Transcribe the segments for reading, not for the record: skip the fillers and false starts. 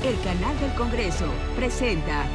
El canal del Congreso presenta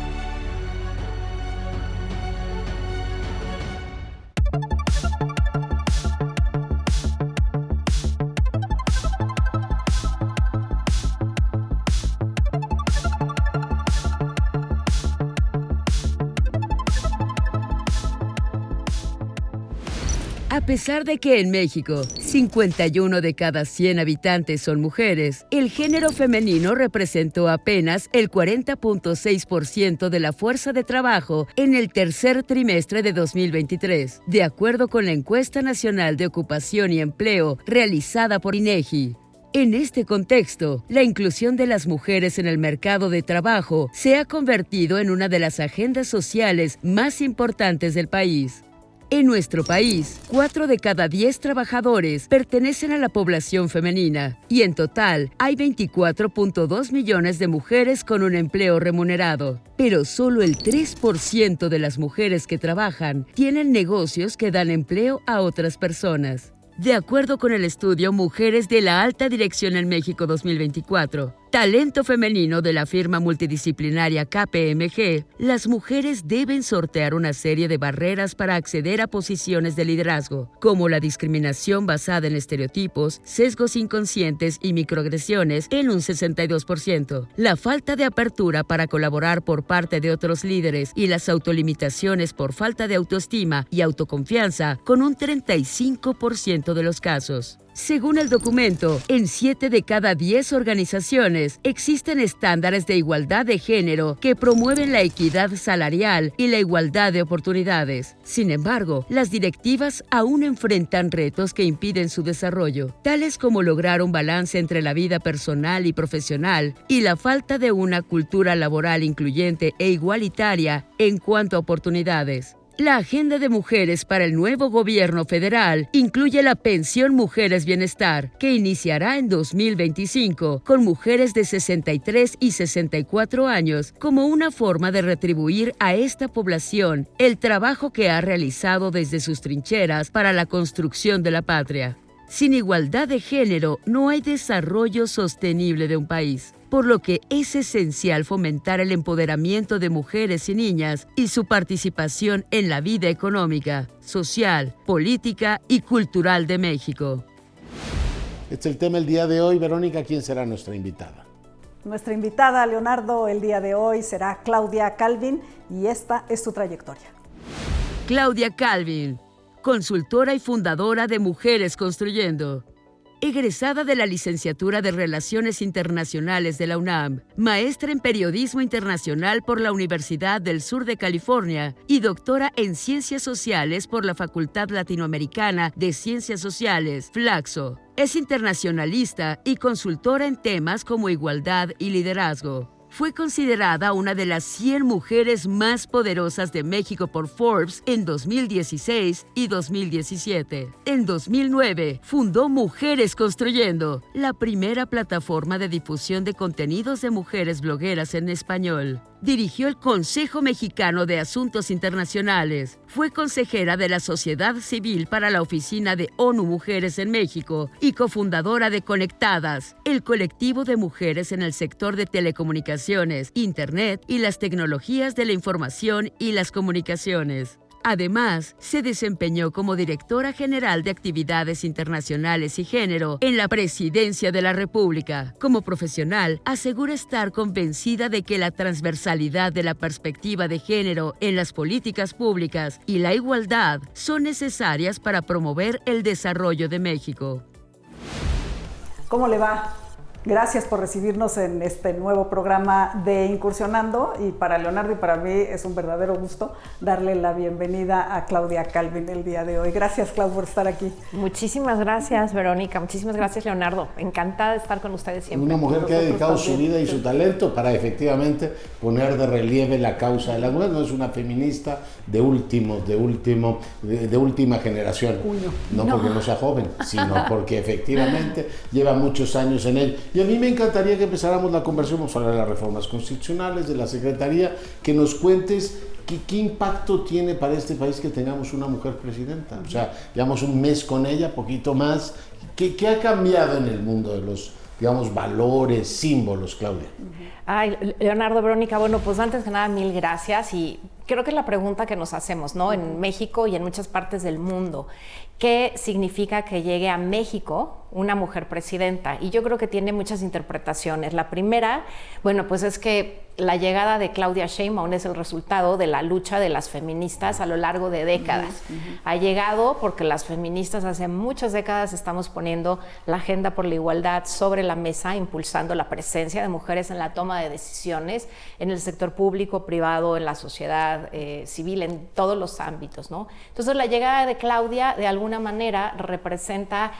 A pesar de que en México 51 de cada 100 habitantes son mujeres, el género femenino representó apenas el 40.6% de la fuerza de trabajo en el tercer trimestre de 2023, de acuerdo con la Encuesta Nacional de Ocupación y Empleo realizada por INEGI. En este contexto, la inclusión de las mujeres en el mercado de trabajo se ha convertido en una de las agendas sociales más importantes del país. En nuestro país, 4 de cada 10 trabajadores pertenecen a la población femenina y en total hay 24.2 millones de mujeres con un empleo remunerado. Pero solo el 3% de las mujeres que trabajan tienen negocios que dan empleo a otras personas. De acuerdo con el estudio Mujeres de la Alta Dirección en México 2024, talento femenino de la firma multidisciplinaria KPMG, las mujeres deben sortear una serie de barreras para acceder a posiciones de liderazgo, como la discriminación basada en estereotipos, sesgos inconscientes y microagresiones en un 62%, la falta de apertura para colaborar por parte de otros líderes y las autolimitaciones por falta de autoestima y autoconfianza con un 35% de los casos. Según el documento, en 7 de cada 10 organizaciones existen estándares de igualdad de género que promueven la equidad salarial y la igualdad de oportunidades. Sin embargo, las directivas aún enfrentan retos que impiden su desarrollo, tales como lograr un balance entre la vida personal y profesional y la falta de una cultura laboral incluyente e igualitaria en cuanto a oportunidades. La agenda de mujeres para el nuevo gobierno federal incluye la Pensión Mujeres Bienestar, que iniciará en 2025 con mujeres de 63 y 64 años como una forma de retribuir a esta población el trabajo que ha realizado desde sus trincheras para la construcción de la patria. Sin igualdad de género no hay desarrollo sostenible de un país, por lo que es esencial fomentar el empoderamiento de mujeres y niñas y su participación en la vida económica, social, política y cultural de México. Este es el tema el día de hoy. Verónica, ¿quién será nuestra invitada? Nuestra invitada, Leonardo, el día de hoy será Claudia Calvin y esta es su trayectoria. Claudia Calvin, consultora y fundadora de Mujeres Construyendo. Egresada de la Licenciatura de Relaciones Internacionales de la UNAM, maestra en Periodismo Internacional por la Universidad del Sur de California y doctora en Ciencias Sociales por la Facultad Latinoamericana de Ciencias Sociales, Flaxo. Es internacionalista y consultora en temas como igualdad y liderazgo. Fue considerada una de las 100 mujeres más poderosas de México por Forbes en 2016 y 2017. En 2009, fundó Mujeres Construyendo, la primera plataforma de difusión de contenidos de mujeres blogueras en español. Dirigió el Consejo Mexicano de Asuntos Internacionales. Fue consejera de la Sociedad Civil para la Oficina de ONU Mujeres en México y cofundadora de Conectadas, el colectivo de mujeres en el sector de telecomunicaciones, Internet y las tecnologías de la información y las comunicaciones. Además, se desempeñó como directora general de Actividades Internacionales y Género en la Presidencia de la República. Como profesional, asegura estar convencida de que la transversalidad de la perspectiva de género en las políticas públicas y la igualdad son necesarias para promover el desarrollo de México. ¿Cómo le va? Gracias por recibirnos en este nuevo programa de Incursionando y para Leonardo y para mí es un verdadero gusto darle la bienvenida a Claudia Calvin el día de hoy. Gracias, Clau, por estar aquí. Muchísimas gracias, Verónica. Muchísimas gracias, Leonardo. Encantada de estar con ustedes siempre. Una mujer que ha dedicado su vida y su talento para efectivamente poner de relieve la causa de las mujeres. No es una feminista de última generación. No porque no sea joven, sino porque efectivamente lleva muchos años en él. Y a mí me encantaría que empezáramos la conversación, vamos a hablar de las reformas constitucionales, de la Secretaría, que nos cuentes qué impacto tiene para este país que tengamos una mujer presidenta. O sea, llevamos un mes con ella, poquito más. ¿Qué ha cambiado en el mundo digamos, valores, símbolos, Claudia? Ay, Leonardo, Verónica, bueno, pues antes que nada, mil gracias. Y creo que es la pregunta que nos hacemos, ¿no? En México y en muchas partes del mundo. ¿Qué significa que llegue a México una mujer presidenta? Y yo creo que tiene muchas interpretaciones. La primera, bueno, pues es que la llegada de Claudia Sheinbaum es el resultado de la lucha de las feministas a lo largo de décadas. Ha llegado porque las feministas hace muchas décadas estamos poniendo la agenda por la igualdad sobre la mesa, impulsando la presencia de mujeres en la toma de decisiones, en el sector público, privado, en la sociedad civil, en todos los ámbitos, ¿no? Entonces la llegada de Claudia de alguna manera representa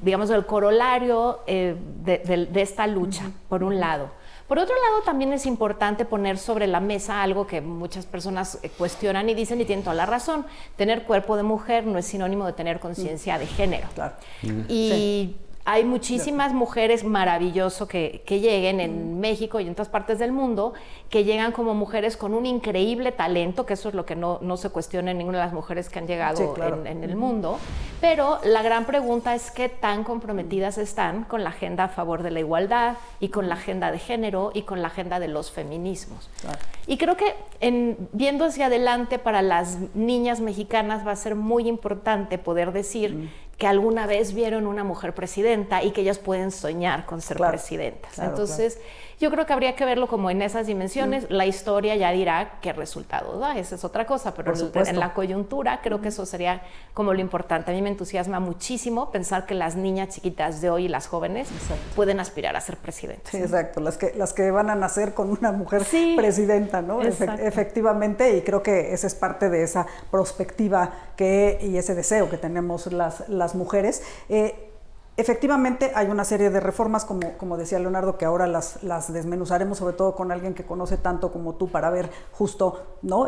digamos, el corolario de esta lucha, por un lado. Por otro lado, también es importante poner sobre la mesa algo que muchas personas cuestionan y dicen, y tienen toda la razón: tener cuerpo de mujer no es sinónimo de tener conciencia de género. Claro. Y hay muchísimas mujeres maravillosas que lleguen en México y en otras partes del mundo, que llegan como mujeres con un increíble talento, que eso es lo que no se cuestiona en ninguna de las mujeres que han llegado en el mundo. Pero la gran pregunta es qué tan comprometidas están con la agenda a favor de la igualdad y con la agenda de género y con la agenda de los feminismos. Claro. Y creo que viendo hacia adelante para las niñas mexicanas va a ser muy importante poder decir que alguna vez vieron una mujer presidenta y que ellas pueden soñar con ser presidentas. Entonces, yo creo que habría que verlo como en esas dimensiones. La historia ya dirá qué resultados da, esa es otra cosa, pero en la coyuntura creo que eso sería como lo importante. A mí me entusiasma muchísimo pensar que las niñas chiquitas de hoy y las jóvenes pueden aspirar a ser presidentas. Sí, exacto, las que van a nacer con una mujer presidenta, ¿no? Efectivamente, y creo que esa es parte de esa perspectiva y ese deseo que tenemos las mujeres. Efectivamente, hay una serie de reformas, como decía Leonardo, que ahora las desmenuzaremos, sobre todo con alguien que conoce tanto como tú, para ver justo, ¿no?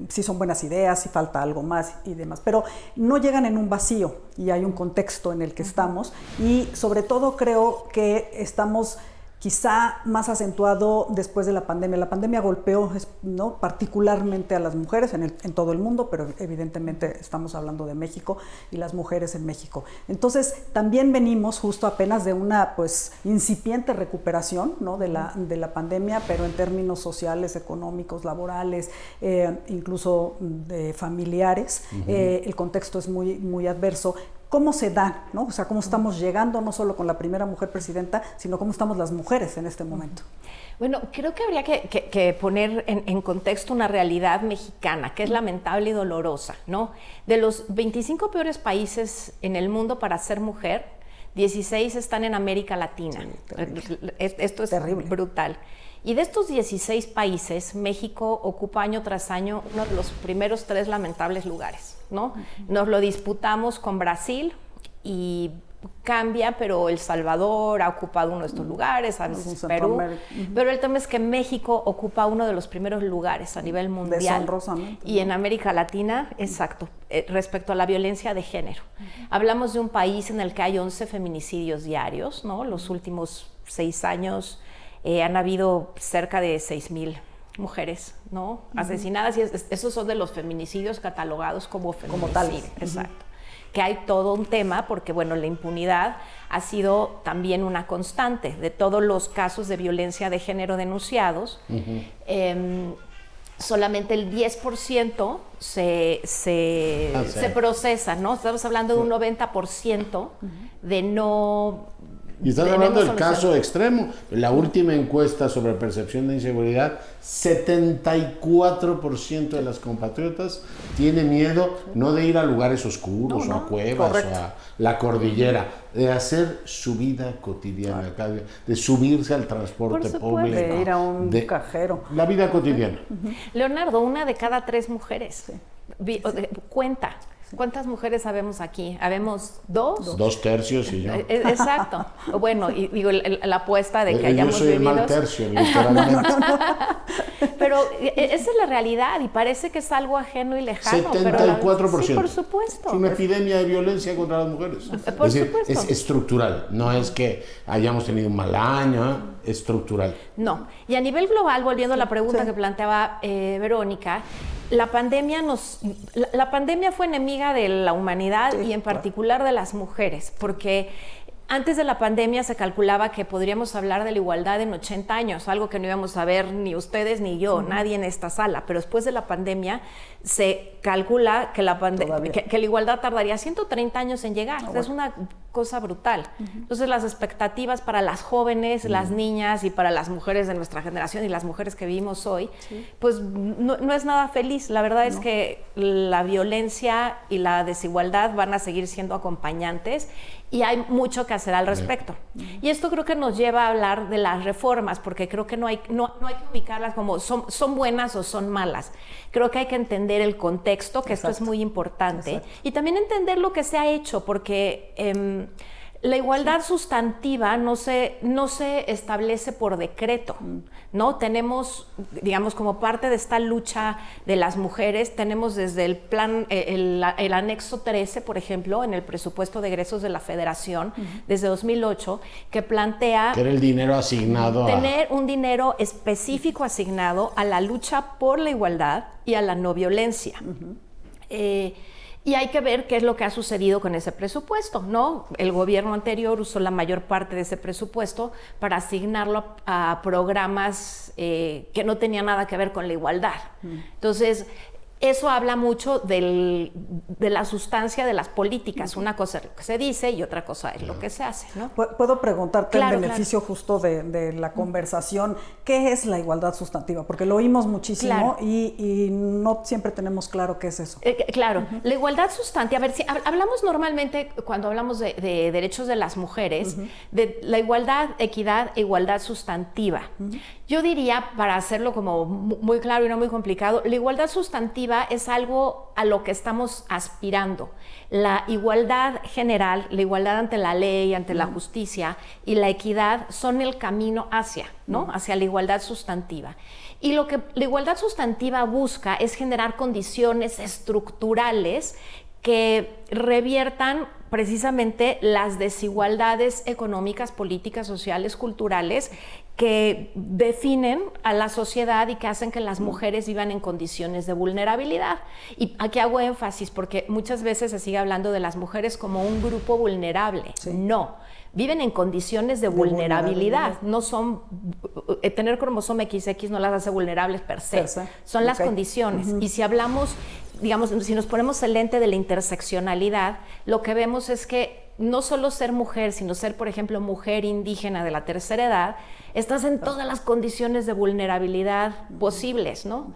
Si son buenas ideas, si falta algo más y demás. Pero no llegan en un vacío, y hay un contexto en el que estamos, y sobre todo creo que estamos quizá más acentuado después de la pandemia. La pandemia golpeó, ¿no?, particularmente a las mujeres en todo el mundo, pero evidentemente estamos hablando de México y las mujeres en México. Entonces, también venimos justo apenas de una incipiente recuperación, ¿no?, de la pandemia, pero en términos sociales, económicos, laborales, incluso familiares. El contexto es muy, muy adverso. ¿Cómo se da, ¿no? O sea, cómo estamos llegando no solo con la primera mujer presidenta, sino cómo estamos las mujeres en este momento. Bueno, creo que habría que poner en contexto una realidad mexicana que es lamentable y dolorosa, ¿no? De los 25 peores países en el mundo para ser mujer, 16 están en América Latina. Sí, esto es terrible, brutal. Y de estos 16 países, México ocupa año tras año uno de los primeros 3 lamentables lugares, ¿no? Nos lo disputamos con Brasil y cambia, pero El Salvador ha ocupado uno de estos lugares, a veces Perú. Pero el tema es que México ocupa uno de los primeros lugares a nivel mundial. Deshonrosamente. Y en América Latina, exacto, respecto a la violencia de género. Hablamos de un país en el que hay 11 feminicidios diarios, ¿no? Los últimos 6 años han habido cerca de 6,000 mujeres, ¿no?, asesinadas, y esos son de los feminicidios catalogados como tales. Exacto. Que hay todo un tema porque, bueno, la impunidad ha sido también una constante de todos los casos de violencia de género denunciados. Solamente el 10% se procesa, ¿no? Estamos hablando de un 90% de no... Y estás hablando del caso extremo. La última encuesta sobre percepción de inseguridad, 74% de las compatriotas tiene miedo no de ir a lugares oscuros o a cuevas o a la cordillera, de hacer su vida cotidiana, de subirse al transporte público, de ir a un cajero. La vida cotidiana. Leonardo, 1 de cada 3 mujeres. Cuenta. ¿Cuántas mujeres sabemos aquí? ¿Habemos 2? 2 tercios y yo. Exacto. Bueno, y digo, la apuesta de que hayamos vivido... Yo soy el mal tercio, literalmente. Pero esa es la realidad y parece que es algo ajeno y lejano. 74%. Sí, por supuesto. Es una epidemia de violencia contra las mujeres. Por es decir, supuesto. Es estructural. No es que hayamos tenido un mal año, es estructural. No. Y a nivel global, volviendo a la pregunta que planteaba Verónica, la pandemia fue enemiga de la humanidad y en particular de las mujeres, porque Antes de la pandemia se calculaba que podríamos hablar de la igualdad en 80 años, algo que no íbamos a ver ni ustedes ni yo, nadie en esta sala. Pero después de la pandemia se calcula que que la igualdad tardaría 130 años en llegar. Es una cosa brutal. Entonces las expectativas para las jóvenes, las niñas y para las mujeres de nuestra generación y las mujeres que vivimos hoy, pues no es nada feliz. La verdad es que la violencia y la desigualdad van a seguir siendo acompañantes y hay mucho que hacer al respecto. Y esto creo que nos lleva a hablar de las reformas, porque creo que no hay que ubicarlas como son buenas o son malas. Creo que hay que entender el contexto, que esto es muy importante, y también entender lo que se ha hecho, porque la igualdad sustantiva no se establece por decreto, ¿no? Tenemos, digamos, como parte de esta lucha de las mujeres, tenemos desde el plan, el anexo 13, por ejemplo, en el presupuesto de egresos de la Federación, desde 2008, que plantea... Que era el dinero asignado tener un dinero específico asignado a la lucha por la igualdad y a la no violencia. Y hay que ver qué es lo que ha sucedido con ese presupuesto, ¿no? El gobierno anterior usó la mayor parte de ese presupuesto para asignarlo a programas que no tenían nada que ver con la igualdad. Entonces, eso habla mucho de la sustancia de las políticas. Una cosa es lo que se dice y otra cosa es lo que se hace, ¿no? ¿Puedo preguntarte en beneficio justo de la conversación, qué es la igualdad sustantiva? Porque lo oímos muchísimo y no siempre tenemos claro qué es eso. Claro, la igualdad sustantiva, a ver, si hablamos normalmente, cuando hablamos de derechos de las mujeres, de la igualdad, equidad e igualdad sustantiva. Yo diría, para hacerlo como muy claro y no muy complicado, la igualdad sustantiva es algo a lo que estamos aspirando. La igualdad general, la igualdad ante la ley, ante la justicia y la equidad son el camino hacia, ¿no? Hacia la igualdad sustantiva. Y lo que la igualdad sustantiva busca es generar condiciones estructurales que reviertan precisamente las desigualdades económicas, políticas, sociales, culturales que definen a la sociedad y que hacen que las mujeres vivan en condiciones de vulnerabilidad. Y aquí hago énfasis porque muchas veces se sigue hablando de las mujeres como un grupo vulnerable. No, viven en condiciones de vulnerabilidad. No son, tener cromosoma XX no las hace vulnerables per se. Son las condiciones. Y si hablamos, digamos, si nos ponemos el lente de la interseccionalidad, lo que vemos es que no solo ser mujer, sino ser, por ejemplo, mujer indígena de la tercera edad, estás en todas las condiciones de vulnerabilidad posibles, ¿no?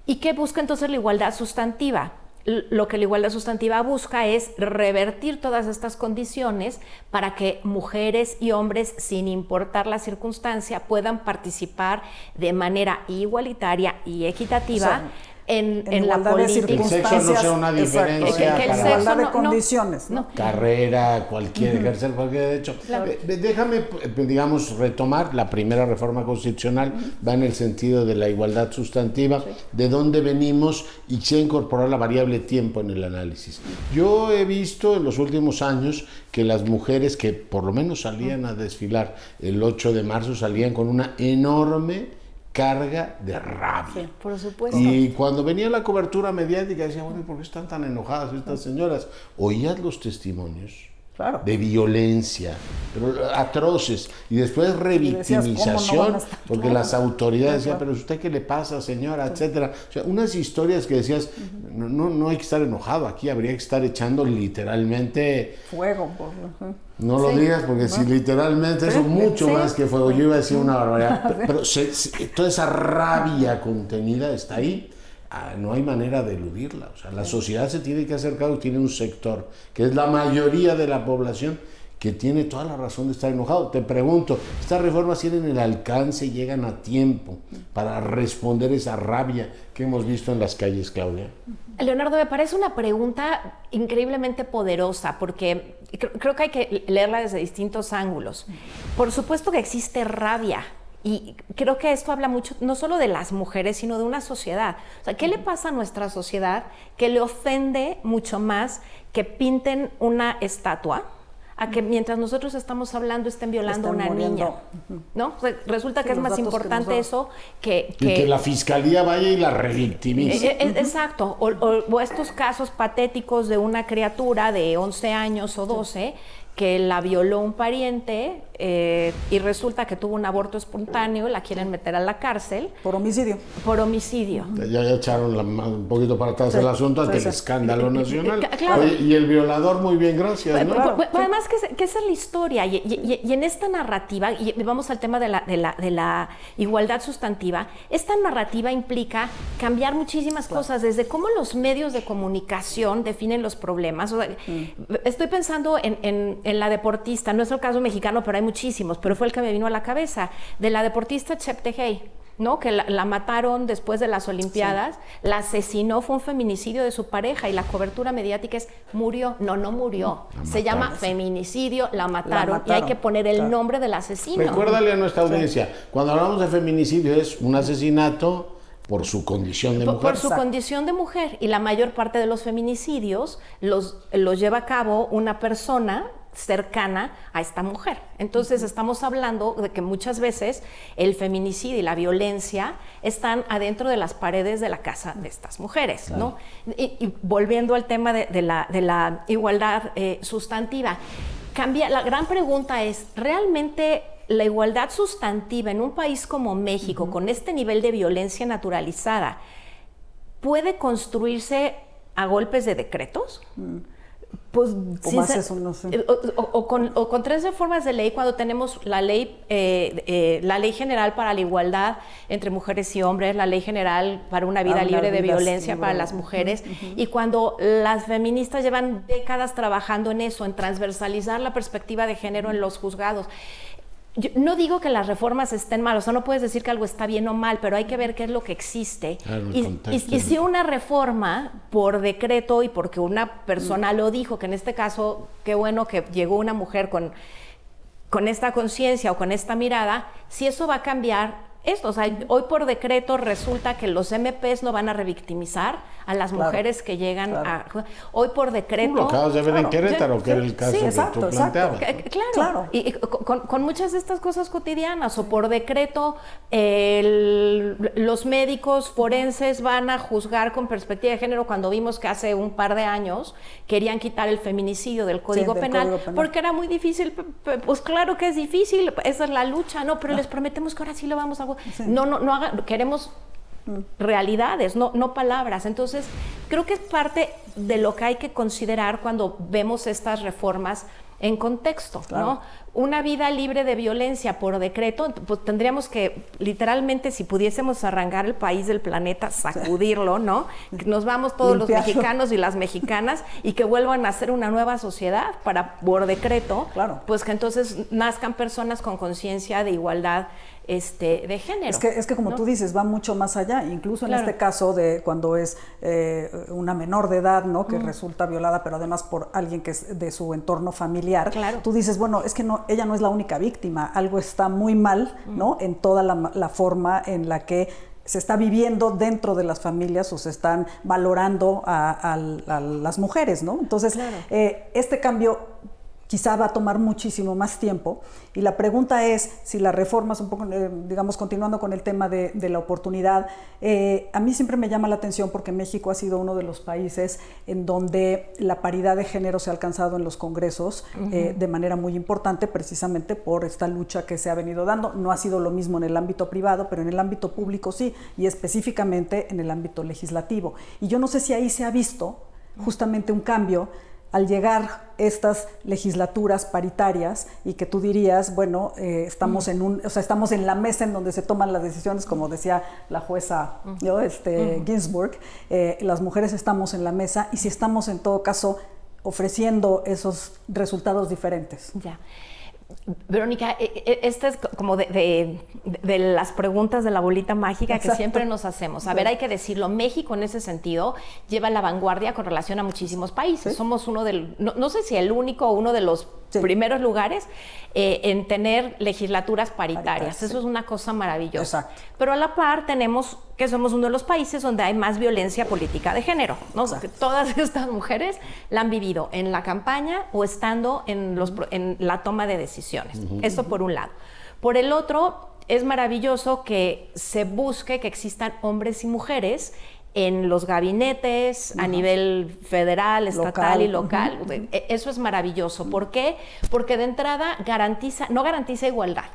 ¿Y qué busca entonces la igualdad sustantiva? Lo que la igualdad sustantiva busca es revertir todas estas condiciones para que mujeres y hombres, sin importar la circunstancia, puedan participar de manera igualitaria y equitativa en la política. Que el sexo no sea una diferencia. Que el sexo igualdad de condiciones. No. Carrera, ejercer cualquier derecho. Déjame, digamos, retomar. La primera reforma constitucional va en el sentido de la igualdad sustantiva, de dónde venimos y se incorporó la variable tiempo en el análisis. Yo he visto en los últimos años que las mujeres que por lo menos salían a desfilar el 8 de marzo salían con una enorme carga de rabia. Sí, por supuesto. Y cuando venía la cobertura mediática decía, bueno, ¿por qué están tan enojadas estas señoras? Oías los testimonios de violencia, pero atroces, y después revictimización, porque las autoridades decían, pero ¿usted qué le pasa, señora?, etcétera. O sea, unas historias que decías, no hay que estar enojado, aquí habría que estar echando literalmente fuego. No lo digas, porque si literalmente eso es mucho más que fuego. Yo iba a decir una barbaridad, pero toda esa rabia contenida está ahí. No hay manera de eludirla. O sea, la sociedad se tiene que hacer cargo, tiene un sector, que es la mayoría de la población, que tiene toda la razón de estar enojado. Te pregunto, ¿estas reformas tienen el alcance y llegan a tiempo para responder esa rabia que hemos visto en las calles, Claudia? Leonardo, me parece una pregunta increíblemente poderosa, porque creo que hay que leerla desde distintos ángulos. Por supuesto que existe rabia, y creo que esto habla mucho, no solo de las mujeres, sino de una sociedad. O sea, ¿qué le pasa a nuestra sociedad que le ofende mucho más que pinten una estatua a que mientras nosotros estamos hablando estén violando a una niña? ¿No? O sea, resulta que es más importante eso que la fiscalía vaya y la revictimice. Exacto. O estos casos patéticos de una criatura de 11 años o 12 que la violó un pariente y resulta que tuvo un aborto espontáneo, la quieren meter a la cárcel. Por homicidio. Por homicidio. Ya echaron un poquito para atrás el asunto ante el escándalo nacional. Claro. Oye, y el violador, muy bien, gracias, ¿no? Además, que esa es la historia. Y en esta narrativa, y vamos al tema de la igualdad sustantiva, esta narrativa implica cambiar muchísimas cosas, desde cómo los medios de comunicación definen los problemas. O sea, estoy pensando en la deportista, no es el caso mexicano, pero hay muchísimos, pero fue el que me vino a la cabeza, de la deportista Cheptegei, ¿no? Que la mataron después de las Olimpiadas, la asesinó, fue un feminicidio de su pareja y la cobertura mediática es murió. No murió. Se llama feminicidio, la mataron y hay que poner el nombre del asesino. Recuérdale a nuestra audiencia, cuando hablamos de feminicidio es un asesinato por su condición de mujer. Por su condición de mujer, y la mayor parte de los feminicidios los lleva a cabo una persona cercana a esta mujer. Entonces estamos hablando de que muchas veces el feminicidio y la violencia están adentro de las paredes de la casa de estas mujeres, claro, ¿no? Y volviendo al tema de la igualdad sustantiva, la gran pregunta es, ¿realmente la igualdad sustantiva en un país como México, con este nivel de violencia naturalizada, puede construirse a golpes de decretos? Pues, no sé. O con 3 reformas de ley, cuando tenemos la ley general para la igualdad entre mujeres y hombres, la ley general para una vida libre de violencia para las mujeres, y cuando las feministas llevan décadas trabajando en eso, en transversalizar la perspectiva de género en los juzgados. Yo no digo que las reformas estén mal, o sea, no puedes decir que algo está bien o mal, pero hay que ver qué es lo que existe. Claro, y si una reforma por decreto y porque una persona lo dijo, que en este caso, qué bueno que llegó una mujer con esta conciencia o con esta mirada, si eso va a cambiar esto. O sea, hoy por decreto resulta que los MPs no van a revictimizar a las mujeres que llegan a... Hoy por decreto... Lo acabas de ver en Querétaro, que era el caso que tú planteabas. Claro. Y con muchas de estas cosas cotidianas, o por decreto los médicos forenses van a juzgar con perspectiva de género, cuando vimos que hace un par de años querían quitar el feminicidio del Código Penal, porque era muy difícil. Pues claro que es difícil, esa es la lucha, ¿no? Pero les prometemos que ahora sí lo vamos a... queremos realidades, no palabras. Entonces, creo que es parte de lo que hay que considerar cuando vemos estas reformas en contexto, ¿no? Una vida libre de violencia por decreto, pues tendríamos que, literalmente, si pudiésemos arrancar el país del planeta, sacudirlo, ¿no? Nos vamos todos los mexicanos y las mexicanas y que vuelvan a ser una nueva sociedad por decreto, pues que entonces nazcan personas con conciencia de igualdad de género. Es que como tú dices, va mucho más allá, incluso en este caso de cuando es una menor de edad, ¿no? Que resulta violada, pero además por alguien que es de su entorno familiar. Tú dices, bueno, es que ella no es la única víctima, algo está muy mal, ¿no? En toda la forma en la que se está viviendo dentro de las familias o se están valorando a las mujeres, ¿no? Entonces, este cambio quizá va a tomar muchísimo más tiempo, y la pregunta es si las reformas, un poco, digamos, continuando con el tema de la oportunidad, a mí siempre me llama la atención porque México ha sido uno de los países en donde la paridad de género se ha alcanzado en los congresos de manera muy importante, precisamente por esta lucha que se ha venido dando. No ha sido lo mismo en el ámbito privado, pero en el ámbito público sí, y específicamente en el ámbito legislativo. Y yo no sé si ahí se ha visto justamente un cambio al llegar estas legislaturas paritarias, y que tú dirías, bueno, estamos estamos en la mesa en donde se toman las decisiones, como decía la jueza Ginsburg, las mujeres estamos en la mesa, y si estamos en todo caso ofreciendo esos resultados diferentes. Ya. Verónica, esta es como de las preguntas de la bolita mágica que siempre nos hacemos. A ver, hay que decirlo, México en ese sentido lleva la vanguardia con relación a muchísimos países. Somos uno no sé si el único o uno de los primeros lugares en tener legislaturas paritarias. Eso es una cosa maravillosa. Exacto. Pero a la par tenemos que somos uno de los países donde hay más violencia política de género, ¿no? Todas estas mujeres la han vivido en la campaña o estando en la toma de decisiones. Eso por un lado. Por el otro, es maravilloso que se busque que existan hombres y mujeres en los gabinetes, a nivel federal, estatal y local. Eso es maravilloso. ¿Por qué? Porque de entrada no garantiza igualdad,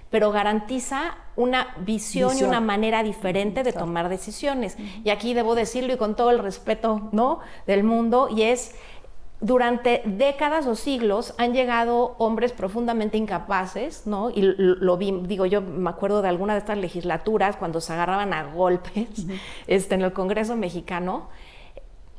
pero garantiza una visión y una manera diferente de tomar decisiones. Y aquí debo decirlo, y con todo el respeto, ¿no?, del mundo, y es: durante décadas o siglos han llegado hombres profundamente incapaces, ¿no? Y lo vi, digo, yo me acuerdo de alguna de estas legislaturas cuando se agarraban a golpes en el Congreso mexicano.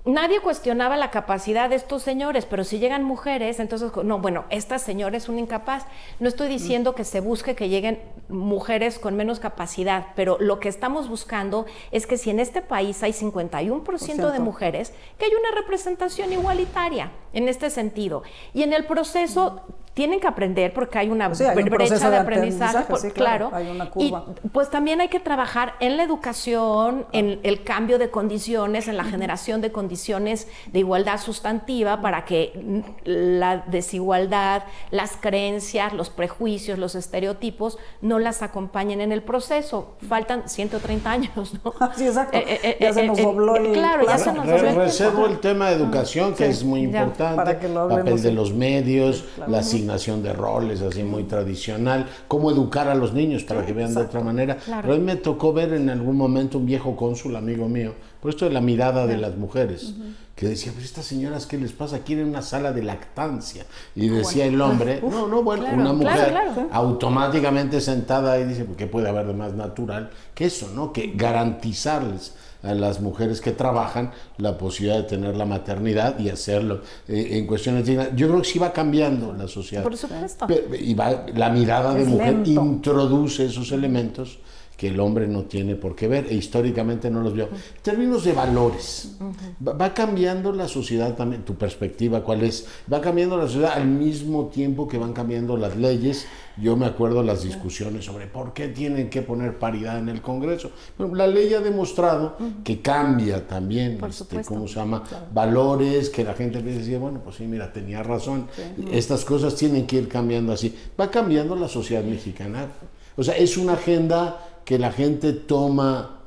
Nadie cuestionaba la capacidad de estos señores, pero si llegan mujeres, entonces, no, bueno, esta señora es una incapaz. No estoy diciendo que se busque que lleguen mujeres con menos capacidad, pero lo que estamos buscando es que si en este país hay 51% de mujeres, que haya una representación igualitaria en este sentido. Y en el proceso tienen que aprender, porque hay una brecha de aprendizaje, sí, claro, hay una curva. Y pues también hay que trabajar en la educación, en el cambio de condiciones, en la generación de condiciones de igualdad sustantiva, para que la desigualdad, las creencias, los prejuicios, los estereotipos no las acompañen en el proceso. Faltan 130 años, ¿no? Sí, exacto. Ya se nos dobló el... Claro, ya se nos dobló el... Reservo el tema de educación, que es muy importante, papel de los medios, la asignación de roles, así muy tradicional, cómo educar a los niños para que vean de otra manera. Pero a mí me tocó ver en algún momento un viejo cónsul, amigo mío, por esto de la mirada de las mujeres, que decía: pero estas señoras, ¿qué les pasa? Quieren una sala de lactancia. Y decía el hombre, una mujer automáticamente sentada ahí dice: ¿qué puede haber de más natural que eso, no? Que garantizarles a las mujeres que trabajan la posibilidad de tener la maternidad y hacerlo en cuestiones dignas. Yo creo que sí va cambiando la sociedad. Por supuesto. Y la mirada de mujer introduce esos elementos que el hombre no tiene por qué ver, e históricamente no los vio. En términos de valores, va cambiando la sociedad también. ¿Tu perspectiva cuál es? Va cambiando la sociedad al mismo tiempo que van cambiando las leyes. Yo me acuerdo las discusiones sobre por qué tienen que poner paridad en el Congreso. Bueno, la ley ha demostrado que cambia también, ¿cómo se llama? Valores, que la gente empieza a decir: bueno, pues sí, mira, tenía razón. Estas cosas tienen que ir cambiando así. Va cambiando la sociedad mexicana. O sea, es una agenda que la gente toma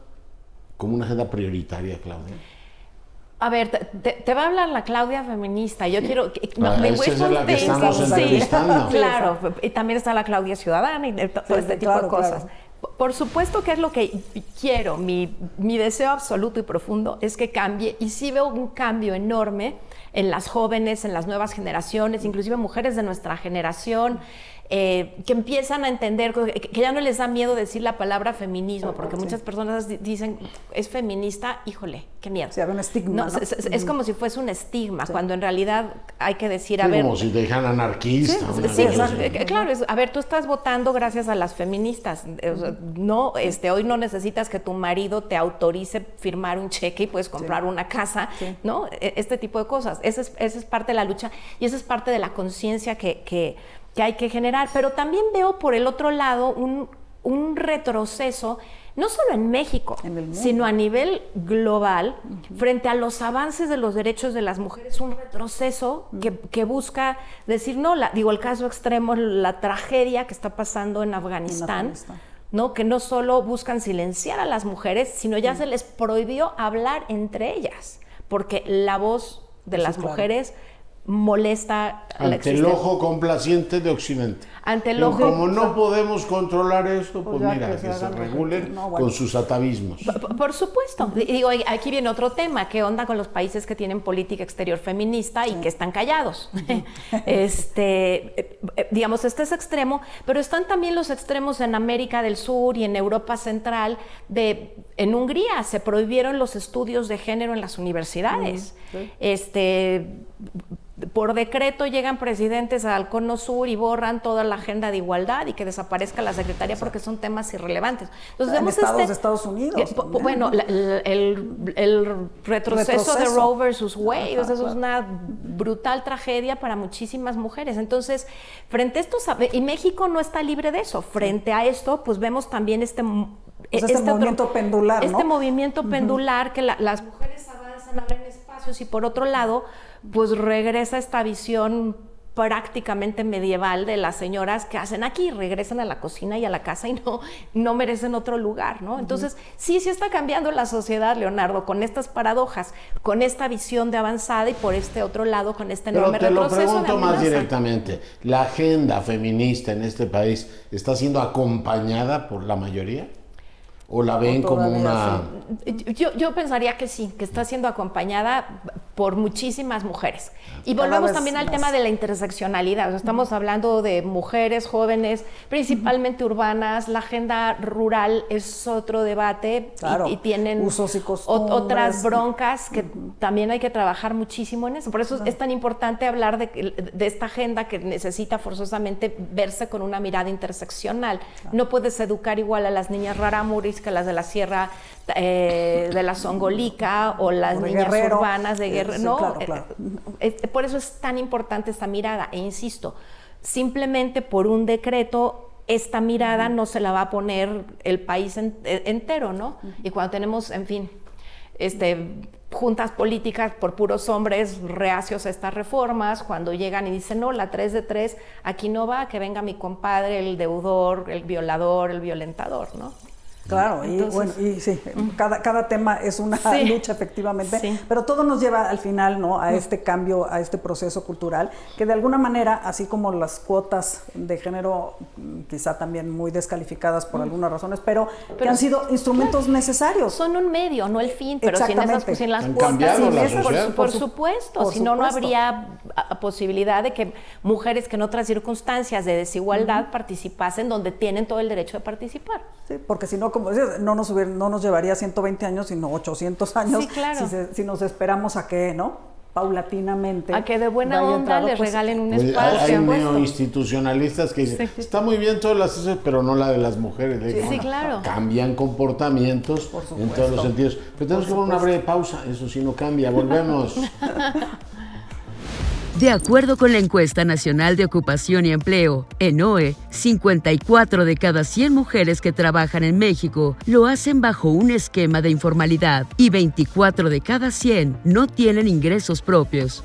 como una agenda prioritaria, Claudia. A ver, te va a hablar la Claudia feminista. Yo quiero... esa es la que estamos entrevistando. Claro, y también está la Claudia ciudadana y todo este tipo de cosas. Claro. Por supuesto que es lo que quiero. Mi deseo absoluto y profundo es que cambie, y sí veo un cambio enorme en las jóvenes, en las nuevas generaciones, inclusive mujeres de nuestra generación, que empiezan a entender, que ya no les da miedo decir la palabra feminismo, porque muchas personas dicen: es feminista, híjole, qué miedo. Sí, había un estigma, ¿no? Es como si fuese un estigma, cuando en realidad hay que decir, a ver... como si te dejan anarquista. Claro, a ver, tú estás votando gracias a las feministas, no, hoy no necesitas que tu marido te autorice firmar un cheque y puedes comprar una casa, ¿no? Este tipo de cosas. Esa es parte de la lucha, y esa es parte de la conciencia que hay que generar. Pero también veo por el otro lado un retroceso, no solo en México, sino a nivel global, frente a los avances de los derechos de las mujeres, un retroceso que busca decir, no, el caso extremo, la tragedia que está pasando en Afganistán, ¿no? Que no solo buscan silenciar a las mujeres, sino ya se les prohibió hablar entre ellas, porque la voz de las mujeres molesta ante el ojo complaciente de Occidente. Ante el ojo, como no podemos controlar esto, pues mira, que se regulen con sus atavismos. Por supuesto. Digo, aquí viene otro tema: ¿qué onda con los países que tienen política exterior feminista y que están callados? Digamos, este es extremo, pero están también los extremos en América del Sur y en Europa Central. En Hungría se prohibieron los estudios de género en las universidades. Por decreto llegan presidentes al Cono Sur y borran toda la agenda de igualdad y que desaparezca la secretaría porque son temas irrelevantes. Entonces, en estados de Estados Unidos. Bueno, el retroceso de Roe versus Wade, eso es una brutal tragedia para muchísimas mujeres. Entonces, frente a esto, y México no está libre de eso. Frente a esto, pues vemos también este movimiento pendular, ¿no? Este movimiento pendular, que las mujeres avanzan, abren espacios, y por otro lado, pues regresa esta visión prácticamente medieval de las señoras que hacen aquí, regresan a la cocina y a la casa y no merecen otro lugar, ¿no? Entonces, sí está cambiando la sociedad, Leonardo, con estas paradojas, con esta visión de avanzada y por este otro lado, con este enorme retroceso. Pero te lo pregunto más directamente, ¿la agenda feminista en este país está siendo acompañada por la mayoría? ¿O la ven como una...? Yo pensaría que sí, que está siendo acompañada por muchísimas mujeres. Y volvemos también al tema de la interseccionalidad. O sea, estamos hablando de mujeres jóvenes, principalmente urbanas. La agenda rural es otro debate, claro, y tienen usos y costumbres, otras broncas que también hay que trabajar muchísimo en eso. Por eso es tan importante hablar de esta agenda que necesita forzosamente verse con una mirada interseccional. No puedes educar igual a las niñas rarámuris que las de la sierra de la Zongolica o las niñas Guerrero, urbanas de Guerrero. Sí, no, claro. Por eso es tan importante esta mirada. E insisto, simplemente por un decreto, esta mirada no se la va a poner el país entero, ¿no? Y cuando tenemos, en fin, juntas políticas por puros hombres reacios a estas reformas, cuando llegan y dicen, no, la 3 de 3, aquí no va, que venga mi compadre, el deudor, el violador, el violentador, ¿no? Claro, entonces, y bueno, y sí, cada tema es una lucha efectivamente, pero todo nos lleva al final, ¿no?, a este cambio, a este proceso cultural, que de alguna manera, así como las cuotas de género, quizá también muy descalificadas por algunas razones, pero que han sido instrumentos necesarios. Son un medio, no el fin, pero sin las cuotas, por supuesto, si no, no habría posibilidad de que mujeres que en otras circunstancias de desigualdad participasen donde tienen todo el derecho de participar. Sí, porque si no, como decías, no nos llevaría 120 años, sino 800 años, claro, si nos esperamos a que, ¿no?, paulatinamente. A que de buena onda les regalen un espacio. Hay neoinstitucionalistas que dicen, está muy bien todas las cosas, pero no la de las mujeres. Claro. Cambian comportamientos en todos los sentidos. Pero tenemos que poner una breve pausa, eso sí no cambia, volvemos. De acuerdo con la Encuesta Nacional de Ocupación y Empleo, ENOE, 54 de cada 100 mujeres que trabajan en México lo hacen bajo un esquema de informalidad y 24 de cada 100 no tienen ingresos propios.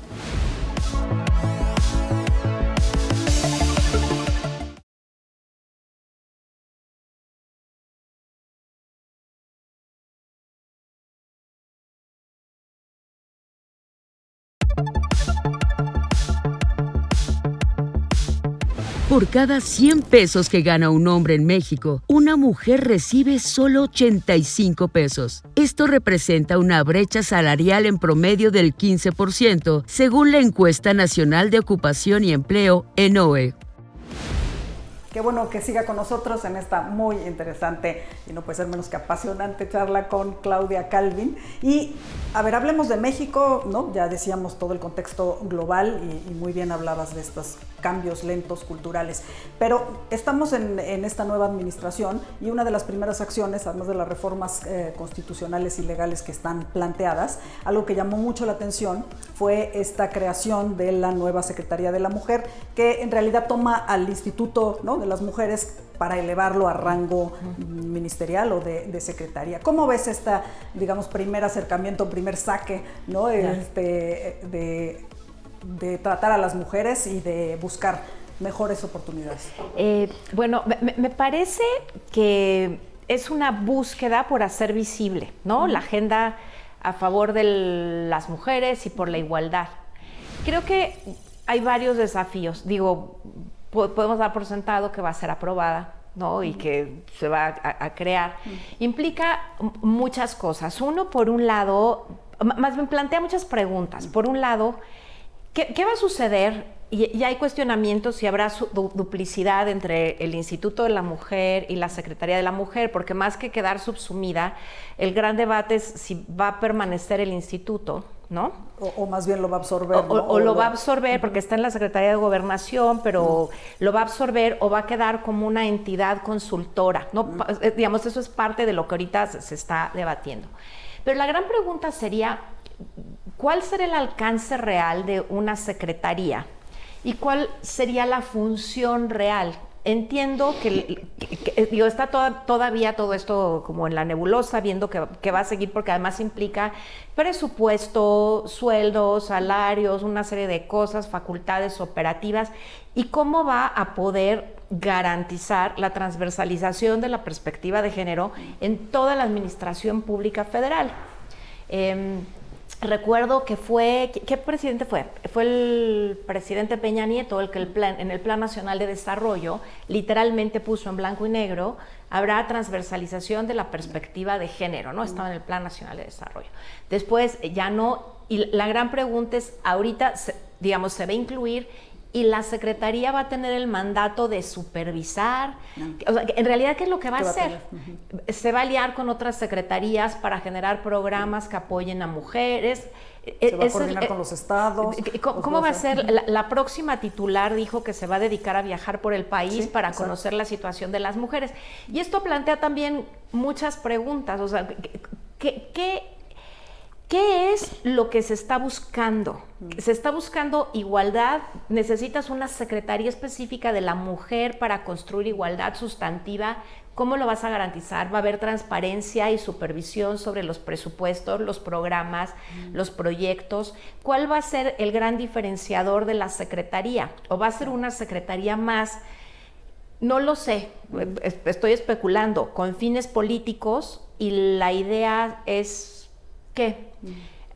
Por cada 100 pesos que gana un hombre en México, una mujer recibe solo 85 pesos. Esto representa una brecha salarial en promedio del 15%, según la Encuesta Nacional de Ocupación y Empleo, ENOE. Qué bueno que siga con nosotros en esta muy interesante y no puede ser menos que apasionante charla con Claudia Calvin. Y, a ver, hablemos de México, ¿no? Ya decíamos todo el contexto global y muy bien hablabas de estos cambios lentos culturales. Pero estamos en esta nueva administración y una de las primeras acciones, además de las reformas constitucionales y legales que están planteadas, algo que llamó mucho la atención fue esta creación de la nueva Secretaría de la Mujer, que en realidad toma al Instituto, ¿no?, de las Mujeres para elevarlo a rango ministerial o de secretaría. ¿Cómo ves esta, digamos, primer acercamiento, primer saque, ¿no?, de tratar a las mujeres y de buscar mejores oportunidades? Bueno, me parece que es una búsqueda por hacer visible, ¿no?, la agenda a favor de las mujeres y por la igualdad. Creo que hay varios desafíos. Digo, podemos dar por sentado que va a ser aprobada, ¿no?, y que se va a crear. Implica muchas cosas. Uno, por un lado, más bien plantea muchas preguntas. Por un lado, ¿qué va a suceder? Y hay cuestionamientos si habrá duplicidad entre el Instituto de la Mujer y la Secretaría de la Mujer, porque más que quedar subsumida, el gran debate es si va a permanecer el instituto, ¿no? O más bien lo va a absorber. O lo va a absorber, porque está en la Secretaría de Gobernación, pero lo va a absorber o va a quedar como una entidad consultora, ¿no? Digamos, eso es parte de lo que ahorita se está debatiendo. Pero la gran pregunta sería, ¿cuál será el alcance real de una secretaría? ¿Y cuál sería la función real? entiendo que digo, está todavía todo esto como en la nebulosa, viendo que va a seguir, porque además implica presupuesto, sueldos, salarios, una serie de cosas, facultades operativas, y cómo va a poder garantizar la transversalización de la perspectiva de género en toda la administración pública federal. Recuerdo que ¿qué presidente fue? Fue el presidente Peña Nieto el que en el Plan Nacional de Desarrollo literalmente puso en blanco y negro: habrá transversalización de la perspectiva de género, ¿no? Estaba en el Plan Nacional de Desarrollo. Después ya no, y la gran pregunta es, ahorita, digamos, se va a incluir, y la Secretaría va a tener el mandato de supervisar. O sea, en realidad, ¿qué es lo que va a hacer? Se va a aliar con otras secretarías para generar programas que apoyen a mujeres. Se va a coordinar con los estados. ¿Cómo va a ser? La próxima titular dijo que se va a dedicar a viajar por el país para conocer la situación de las mujeres. Y esto plantea también muchas preguntas. O sea, ¿qué es lo que se está buscando? ¿Se está buscando igualdad? ¿Necesitas una secretaría específica de la mujer para construir igualdad sustantiva? ¿Cómo lo vas a garantizar? ¿Va a haber transparencia y supervisión sobre los presupuestos, los programas, los proyectos? ¿Cuál va a ser el gran diferenciador de la secretaría? ¿O va a ser una secretaría más? No lo sé, estoy especulando, con fines políticos, y la idea es ¿qué?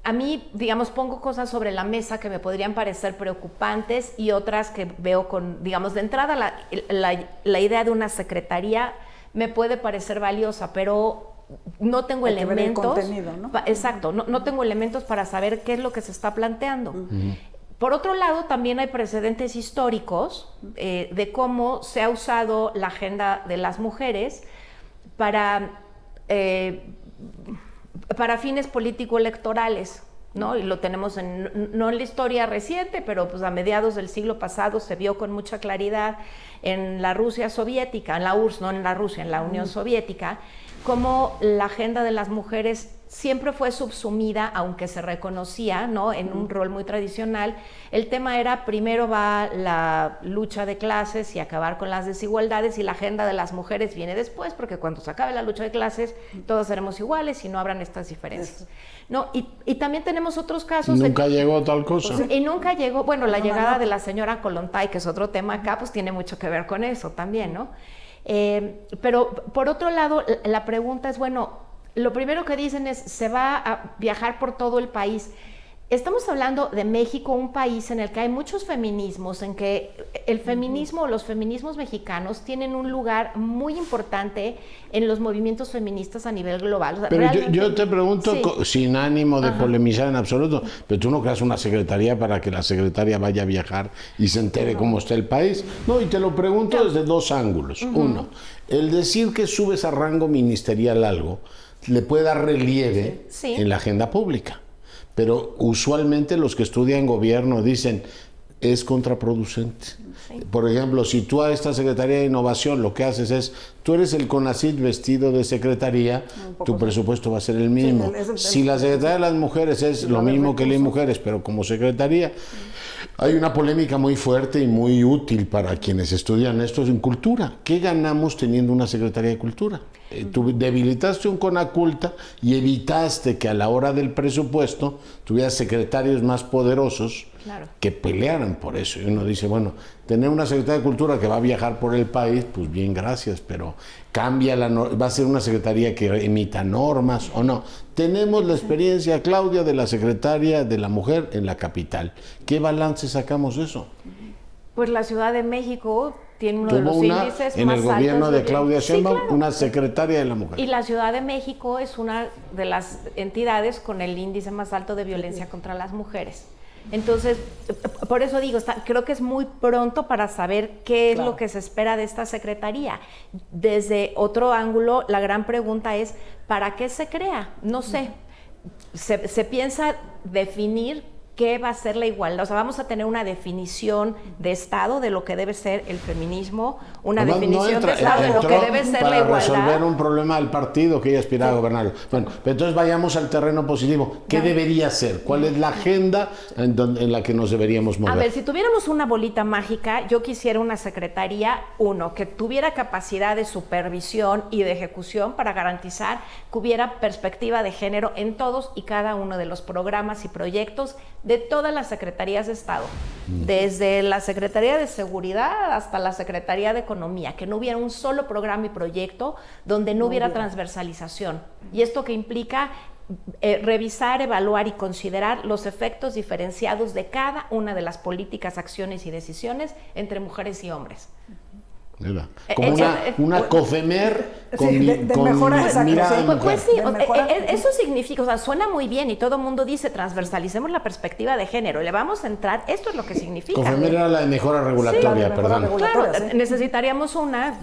A mí, digamos, pongo cosas sobre la mesa que me podrían parecer preocupantes y otras que veo con, digamos, de entrada la idea de una secretaría me puede parecer valiosa, pero no tengo elementos. Ver el contenido, ¿no? Exacto, no tengo elementos para saber qué es lo que se está planteando. Por otro lado, también hay precedentes históricos de cómo se ha usado la agenda de las mujeres para fines político-electorales, ¿no? Y lo tenemos no en la historia reciente, pero pues a mediados del siglo pasado se vio con mucha claridad en la Rusia soviética, en la URSS, no en la Rusia, en la Unión Soviética, cómo la agenda de las mujeres siempre fue subsumida, aunque se reconocía, ¿no?, en un rol muy tradicional. El tema era, primero va la lucha de clases y acabar con las desigualdades, y la agenda de las mujeres viene después, porque cuando se acabe la lucha de clases, todos seremos iguales y no habrán estas diferencias. No, y también tenemos otros casos. Nunca llegó tal cosa. Y nunca llegó, bueno, la llegada de la señora Kollontai, que es otro tema acá, pues tiene mucho que ver con eso también, ¿no? Pero por otro lado, la pregunta es, bueno, lo primero que dicen es, se va a viajar por todo el país. Estamos hablando de México, un país en el que hay muchos feminismos, en que el feminismo, los feminismos mexicanos tienen un lugar muy importante en los movimientos feministas a nivel global. O sea, pero yo te pregunto, sin ánimo de polemizar en absoluto, pero tú no creas una secretaría para que la secretaria vaya a viajar y se entere cómo está el país. No, y te lo pregunto desde dos ángulos. Uno, el decir que subes a rango ministerial algo le puede dar relieve en la agenda pública. Pero usualmente los que estudian gobierno dicen, es contraproducente. Por ejemplo, si tú a esta Secretaría de Innovación lo que haces es, tú eres el CONACYT vestido de secretaría, tu presupuesto va a ser el mismo. Si la Secretaría de las Mujeres es lo mismo que las mujeres, pero como secretaría, hay una polémica muy fuerte y muy útil para quienes estudian esto en cultura. ¿Qué ganamos teniendo una Secretaría de Cultura? Tú debilitaste un CONACULTA y evitaste que a la hora del presupuesto tuvieras secretarios más poderosos que pelearan por eso. Y uno dice, bueno, tener una Secretaría de Cultura que va a viajar por el país, pues bien, gracias, pero cambia va a ser una secretaría que emita normas o no. Tenemos la experiencia, Claudia, de la Secretaría de la Mujer en la capital. ¿Qué balance sacamos de eso? Pues la Ciudad de México tiene uno de los índices más altos. En el gobierno de Claudia Sheinbaum, una secretaria de la mujer. Y la Ciudad de México es una de las entidades con el índice más alto de violencia contra las mujeres. Entonces, por eso digo, creo que es muy pronto para saber qué es lo que se espera de esta secretaría. Desde otro ángulo, la gran pregunta es, ¿para qué se crea? No sé. Se piensa definir qué va a ser la igualdad. O sea, vamos a tener una definición de Estado de lo que debe ser el feminismo, una definición de Estado de lo que debe ser la igualdad. Para resolver un problema del partido que ella aspiraba a gobernarlo. Bueno, pero entonces vayamos al terreno positivo. ¿Qué debería ser? ¿Cuál es la agenda en la que nos deberíamos mover? A ver, si tuviéramos una bolita mágica, yo quisiera una secretaría, que tuviera capacidad de supervisión y de ejecución para garantizar que hubiera perspectiva de género en todos y cada uno de los programas y proyectos de todas las secretarías de Estado, desde la Secretaría de Seguridad hasta la Secretaría de Economía, que no hubiera un solo programa y proyecto donde no hubiera transversalización. ¿Y esto qué implica? Revisar, evaluar y considerar los efectos diferenciados de cada una de las políticas, acciones y decisiones entre mujeres y hombres. Como una COFEMER con mejora, mirada de mujer. Pues sí, eso significa, o sea, suena muy bien y todo el mundo dice transversalicemos la perspectiva de género, le vamos a entrar, esto es lo que significa. COFEMER era la de mejora regulatoria, perdón. Claro, necesitaríamos una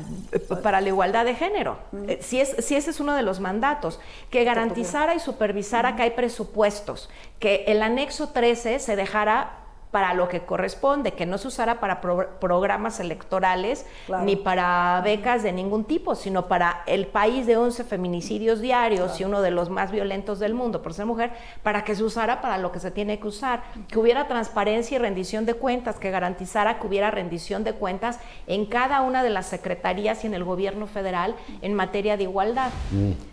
para la igualdad de género, si ese es uno de los mandatos, que garantizara y supervisara que hay presupuestos, que el anexo 13 se dejara para lo que corresponde, que no se usara para programas electorales, ni para becas de ningún tipo, sino para el país de 11 feminicidios diarios y uno de los más violentos del mundo por ser mujer, para que se usara para lo que se tiene que usar, que hubiera transparencia y rendición de cuentas, que garantizara que hubiera rendición de cuentas en cada una de las secretarías y en el gobierno federal en materia de igualdad.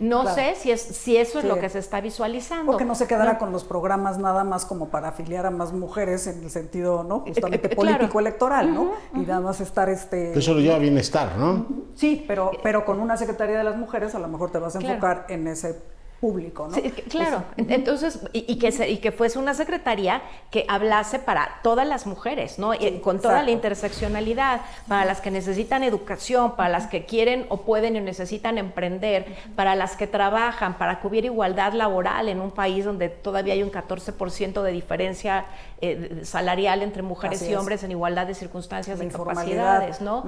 No sé si eso es lo que se está visualizando. O que no se quedara con los programas nada más como para afiliar a más mujeres en el sentido, ¿no? Justamente político electoral, ¿no? Y nada más estar Eso lo lleva bienestar, ¿no? Sí, pero con una Secretaría de las Mujeres a lo mejor te vas a enfocar en ese público, ¿no? Sí, claro. Entonces, y que fuese una secretaría que hablase para todas las mujeres, ¿no? Con toda la interseccionalidad, para las que necesitan educación, para las que quieren o pueden o necesitan emprender, para las que trabajan, para que hubiera igualdad laboral en un país donde todavía hay un 14% de diferencia salarial entre mujeres y hombres en igualdad de circunstancias y capacidades, ¿no?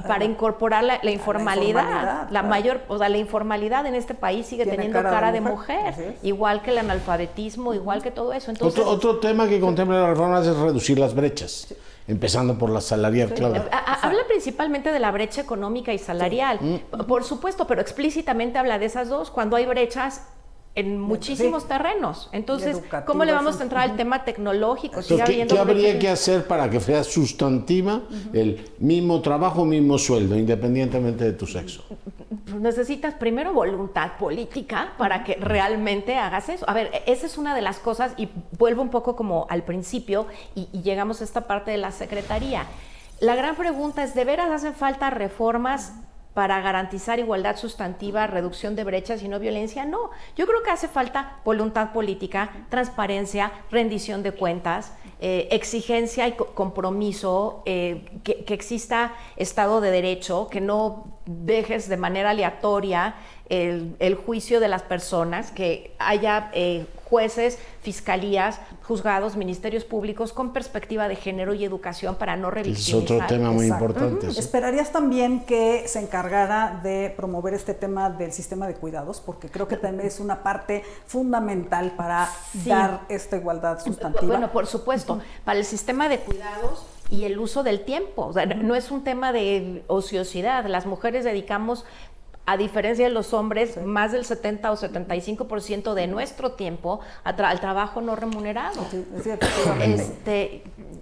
Para incorporar la informalidad, la informalidad en este país sigue teniendo cara de mujer, igual que el analfabetismo, igual que todo eso. Entonces, otro tema que contempla la reforma es reducir las brechas, empezando por la salarial, Claudia. Habla principalmente de la brecha económica y salarial, por supuesto, pero explícitamente habla de esas dos cuando hay brechas en muchísimos terrenos. Entonces, ¿cómo le vamos a entrar al tema tecnológico? ¿Qué habría que hacer para que sea sustantiva el mismo trabajo, mismo sueldo, independientemente de tu sexo? Necesitas primero voluntad política para que realmente hagas eso. A ver, esa es una de las cosas, y vuelvo un poco como al principio, y llegamos a esta parte de la secretaría. La gran pregunta es, ¿de veras hacen falta reformas para garantizar igualdad sustantiva, reducción de brechas y no violencia? No, yo creo que hace falta voluntad política, transparencia, rendición de cuentas, exigencia y compromiso, que exista Estado de Derecho, que no dejes de manera aleatoria el juicio de las personas, que haya jueces, fiscalías, juzgados, ministerios públicos con perspectiva de género y educación para no revictimizar. Es otro tema muy importante. ¿Esperarías también que se encargara de promover este tema del sistema de cuidados? Porque creo que también es una parte fundamental para dar esta igualdad sustantiva. Bueno, por supuesto, para el sistema de cuidados y el uso del tiempo. O sea, no es un tema de ociosidad. Las mujeres dedicamos, a diferencia de los hombres, más del 70 o 75% de nuestro tiempo al trabajo no remunerado.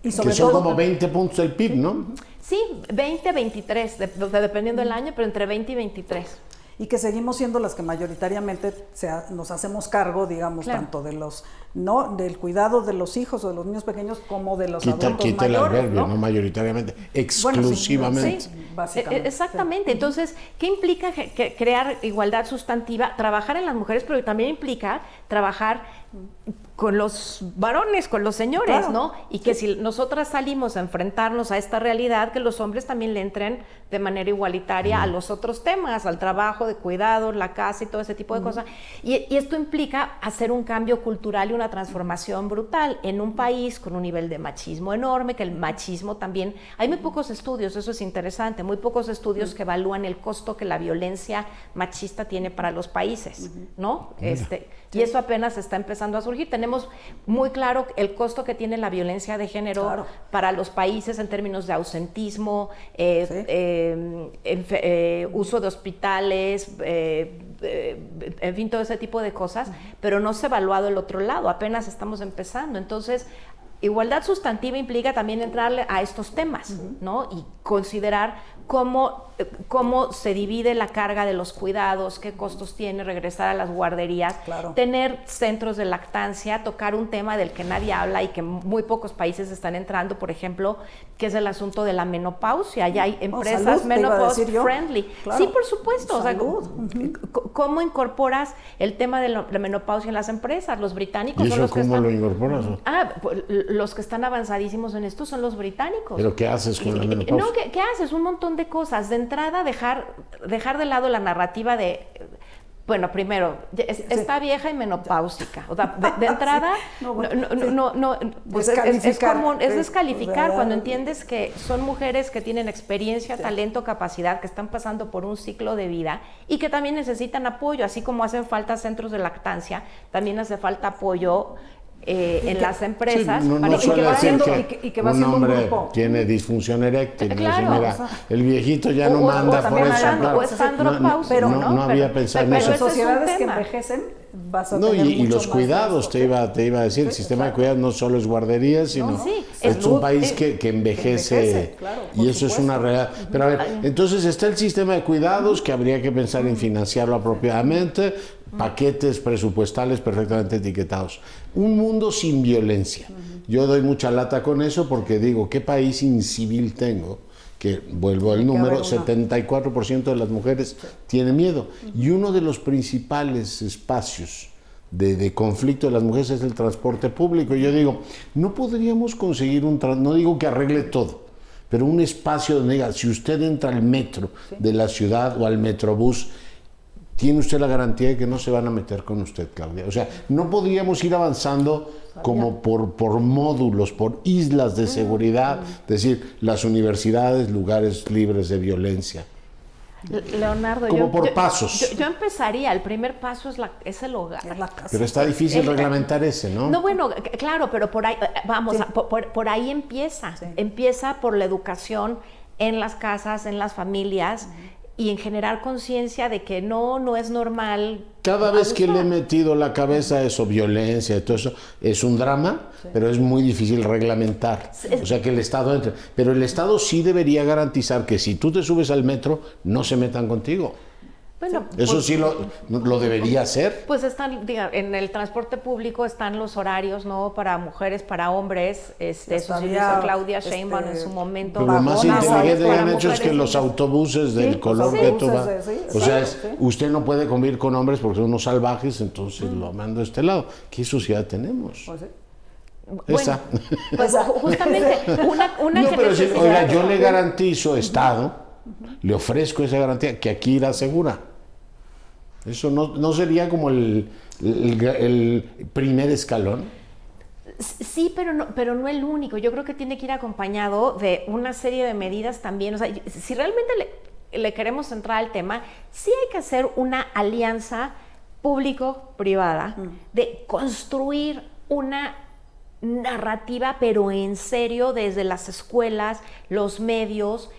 Y sobre que son todo, como 20 puntos del PIB, ¿no? Sí, 20, 23, dependiendo del año, pero entre 20 y 23. Y que seguimos siendo las que mayoritariamente nos hacemos cargo, digamos, tanto de los, ¿no?, del cuidado de los hijos o de los niños pequeños como de los adultos mayores. Quita el adverbio, ¿no? Mayoritariamente, exclusivamente. Sí, básicamente. Exactamente. Entonces, ¿qué implica crear igualdad sustantiva? Trabajar en las mujeres, pero también implica trabajar con los varones, con los señores, ¿no? Y que si nosotras salimos a enfrentarnos a esta realidad, que los hombres también le entren de manera igualitaria a los otros temas, al trabajo de cuidados, la casa y todo ese tipo de cosas. Y esto implica hacer un cambio cultural y una transformación brutal en un país con un nivel de machismo enorme, que el machismo también, hay muy pocos estudios, eso es interesante, muy pocos estudios que evalúan el costo que la violencia machista tiene para los países, ¿no? Y eso apenas está empezando empezando a surgir. Tenemos muy claro el costo que tiene la violencia de género para los países en términos de ausentismo, uso de hospitales, en fin, todo ese tipo de cosas, pero no se ha evaluado el otro lado, apenas estamos empezando. Entonces, igualdad sustantiva implica también entrarle a estos temas, ¿no? Y considerar cómo se divide la carga de los cuidados, qué costos tiene regresar a las guarderías, tener centros de lactancia, tocar un tema del que nadie habla y que muy pocos países están entrando, por ejemplo, que es el asunto de la menopausia. Ya hay empresas menopause friendly. Sí, por supuesto. O sea, ¿cómo incorporas el tema de la menopausia en las empresas? Los británicos ¿Y son eso los que cómo están... lo incorporas? Pues, los que están avanzadísimos en esto son los británicos. ¿Pero qué haces con la menopausia? No, ¿qué haces? Un montón de cosas. De entrada, dejar de lado la narrativa de... Bueno, primero, está vieja y menopáusica. O sea, de entrada, es descalificar cuando entiendes que son mujeres que tienen experiencia, talento, capacidad, que están pasando por un ciclo de vida y que también necesitan apoyo, así como hacen falta centros de lactancia, también hace falta apoyo en las empresas, y que va siendo un grupo. Tiene disfunción eréctil, claro, mira, el viejito ya no manda por eso, claro. O está andropausia, no había pensado en eso. Pero sociedades que envejecen vas a tener y los más cuidados, te iba a decir, el sistema de cuidados no solo es guarderías, sino es un país que envejece, claro, y eso es una realidad. Pero a ver, entonces está el sistema de cuidados que habría que pensar en financiarlo apropiadamente, paquetes presupuestales perfectamente etiquetados. Un mundo sin violencia. Yo doy mucha lata con eso porque digo, ¿qué país incivil tengo? Que, vuelvo al número, 74% de las mujeres tiene miedo. Y uno de los principales espacios de conflicto de las mujeres es el transporte público. Yo digo, no podríamos conseguir no digo que arregle todo, pero un espacio donde diga, si usted entra al metro de la ciudad o al metrobús, tiene usted la garantía de que no se van a meter con usted, Claudia. O sea, no podríamos ir avanzando como por módulos, por islas de seguridad, es decir, las universidades, lugares libres de violencia. Leonardo, como por pasos. Yo empezaría, el primer paso es el hogar. Pero está difícil reglamentar ese, ¿no? No, bueno, claro, pero por ahí, vamos, por ahí empieza. Empieza por la educación en las casas, en las familias, y en generar conciencia de que no es normal. Cada vez que le he metido la cabeza a eso, violencia y todo eso, es un drama, pero es muy difícil reglamentar. O sea, que el Estado entre. Pero el Estado sí debería garantizar que si tú te subes al metro, no se metan contigo. Bueno, eso sí lo debería hacer. Pues en el transporte público están los horarios, ¿no? Para mujeres, para hombres. Eso sí hizo Claudia Sheinbaum en su momento. Pero lo más inteligente que han hecho es que los autobuses del color que tú vas. O sea, usted no puede convivir con hombres porque son unos salvajes, entonces lo mando a este lado. ¿Qué sociedad tenemos? Pues sí. Esa. Pues justamente una no, que pero si, oiga, yo le garantizo, Estado, le ofrezco esa garantía, que aquí irá segura. Eso no sería como el primer escalón. Sí, pero no el único. Yo creo que tiene que ir acompañado de una serie de medidas también. O sea, si realmente le queremos entrar al tema, sí hay que hacer una alianza público-privada de construir una narrativa, pero en serio, desde las escuelas, los medios.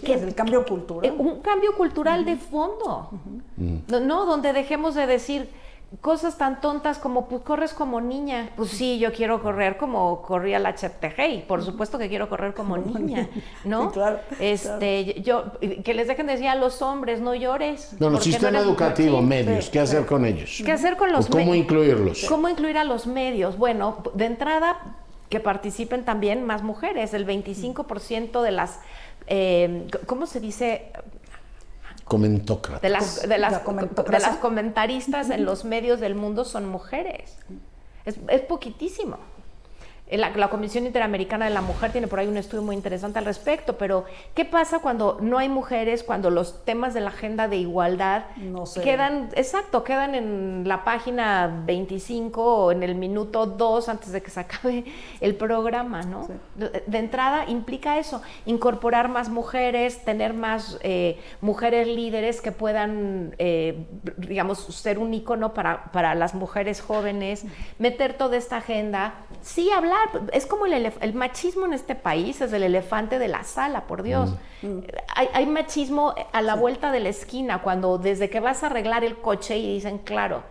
El cambio cultural. Un cambio cultural de fondo, ¿no? Donde dejemos de decir cosas tan tontas como, pues corres como niña. Pues sí, yo quiero correr como corría la Cheptegei, por supuesto que quiero correr como niña, ¿no? Claro, que les dejen de decir a los hombres, no llores. Bueno, sistema educativo, medios, ¿qué hacer con ellos? ¿Qué hacer con los medios? ¿Cómo incluirlos? ¿Cómo incluir a los medios? Bueno, de entrada, que participen también más mujeres, el 25% de las... ¿cómo se dice? Comentócratas. De las comentaristas en los medios del mundo son mujeres. Es poquitísimo. La Comisión Interamericana de la Mujer tiene por ahí un estudio muy interesante al respecto, pero ¿qué pasa cuando no hay mujeres, cuando los temas de la agenda de igualdad quedan en la página 25 o en el minuto 2 antes de que se acabe el programa, ¿no? Sí. De entrada implica eso, incorporar más mujeres, tener más mujeres líderes que puedan, digamos, ser un ícono para las mujeres jóvenes, meter toda esta agenda, sí hablar. Es como el machismo en este país es el elefante de la sala, por Dios. Hay machismo a la vuelta de la esquina, cuando desde que vas a arreglar el coche y dicen, claro,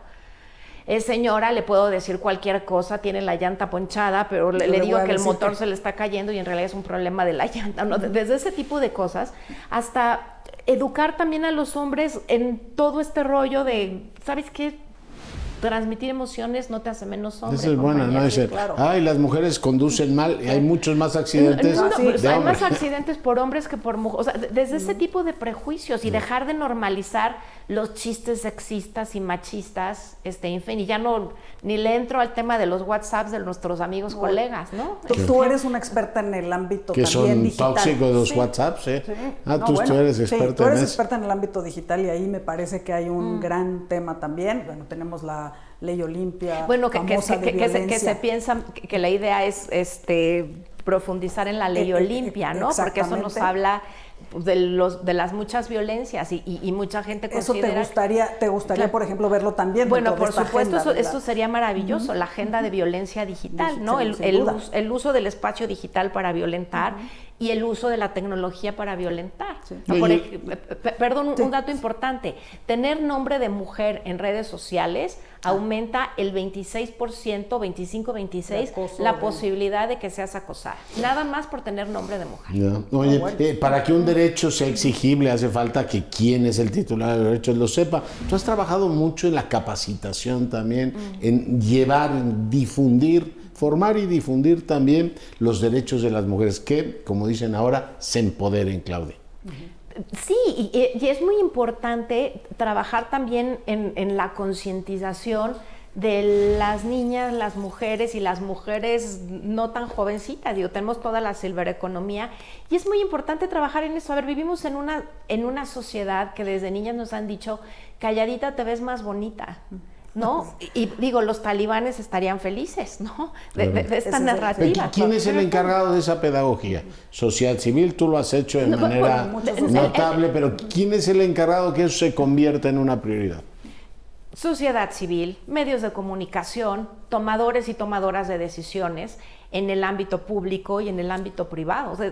señora, le puedo decir cualquier cosa, tiene la llanta ponchada, pero le digo que el motor se le está cayendo y en realidad es un problema de la llanta, ¿no? Desde ese tipo de cosas hasta educar también a los hombres en todo este rollo de, ¿sabes qué? Transmitir emociones no te hace menos hombre. Esa es buena, ¿no? Dice, claro. Ay, las mujeres conducen mal y hay muchos más accidentes. Hay más accidentes por hombres que por mujeres. O sea, desde ese tipo de prejuicios y dejar de normalizar los chistes sexistas y machistas, en fin, y ya no, ni le entro al tema de los WhatsApps de nuestros amigos colegas, ¿no? Tú eres una experta en el ámbito que también digital. Que son tóxicos los WhatsApps, ¿eh? Sí. Tú eres experta tú eres experta en el ámbito digital y ahí me parece que hay un gran tema también. Bueno, tenemos la Ley Olimpia, que se piensa que la idea es profundizar en la Ley Olimpia, ¿no? Porque eso nos habla de las muchas violencias y mucha gente considera... ¿Eso te gustaría, por ejemplo, verlo también? Bueno, por supuesto, eso sería maravilloso, la agenda de violencia digital, ¿no? El uso del espacio digital para violentar y el uso de la tecnología para violentar. Sí. Perdón, un dato importante. Tener nombre de mujer en redes sociales aumenta el 26%, 25-26%, la posibilidad de que seas acosada. Nada más por tener nombre de mujer. Ya. Oye, para que un derecho sea exigible hace falta que quien es el titular de derechos lo sepa. Tú has trabajado mucho en la capacitación también, en llevar, en difundir, formar y difundir también los derechos de las mujeres que, como dicen ahora, se empoderen, Claudia. Sí, y es muy importante trabajar también en la concientización de las niñas, las mujeres y las mujeres no tan jovencitas. Tenemos toda la silvereconomía y es muy importante trabajar en eso. A ver, vivimos en una sociedad que desde niñas nos han dicho, calladita te ves más bonita, ¿no? Y digo, los talibanes estarían felices, ¿no? De esta narrativa. ¿Quién es el encargado de esa pedagogía? Sociedad civil, tú lo has hecho de manera notable, pero ¿quién es el encargado que eso se convierta en una prioridad? Sociedad civil, medios de comunicación, tomadores y tomadoras de decisiones en el ámbito público y en el ámbito privado. O sea,